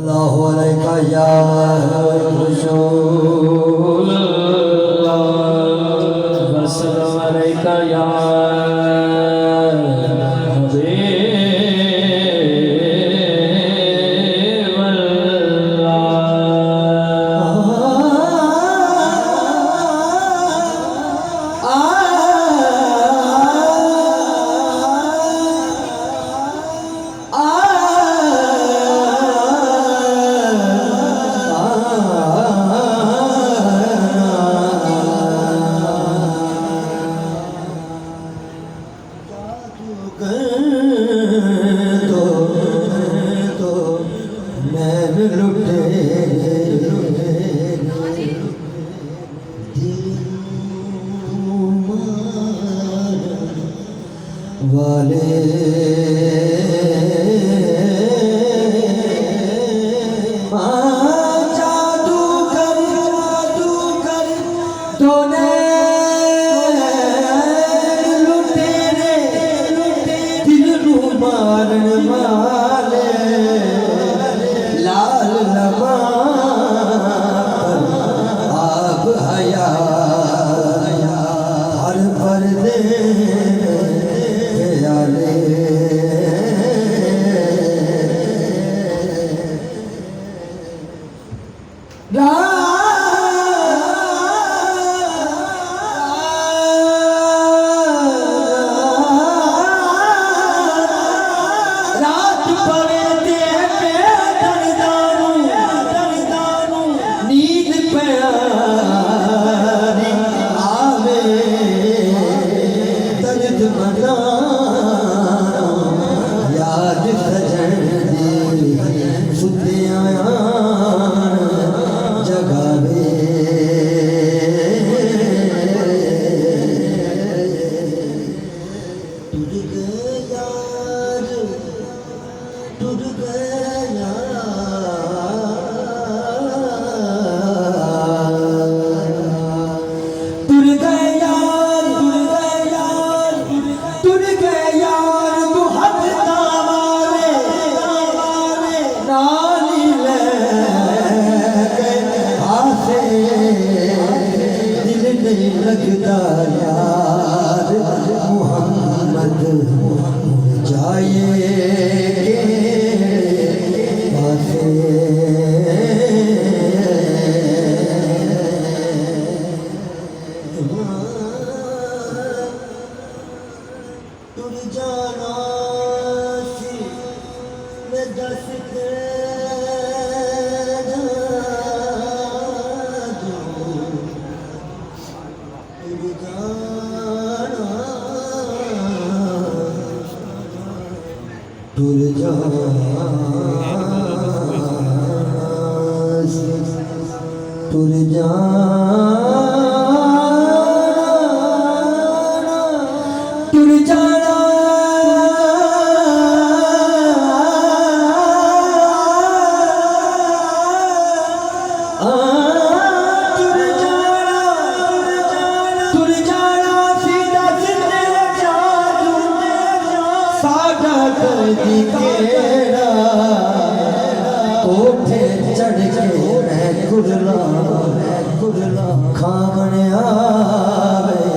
सल्लल्लाहु अलैहि या रसूल अल्लाह वसल्लम अलैका या हबीब वाले जादू कर तूने लुटेरे दिल नू मारन वाले लाल लबा आप हया हर पर्दे लगता यार मोहम्मद जाए पासे तुर जाना सी मैं दस तुर जाना कोठे चढ़ के मैं कुरला खामने आवे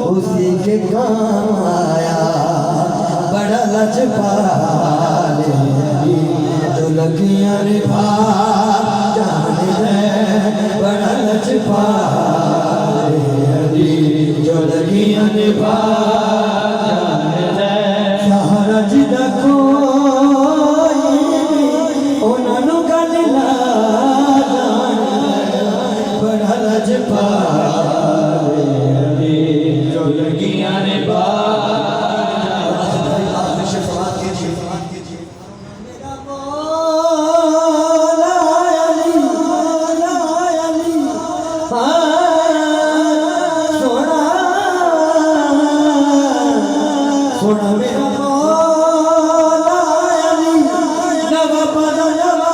उसी के काम आया बड़ा लजपाल जो लगियां निभा जाने बड़ा लजपाल जो लगियां निभा जाने सहारा जिदा कोई उन्होंने गल ला बड़ा लजपाल सोना मेरा मौला अली नवा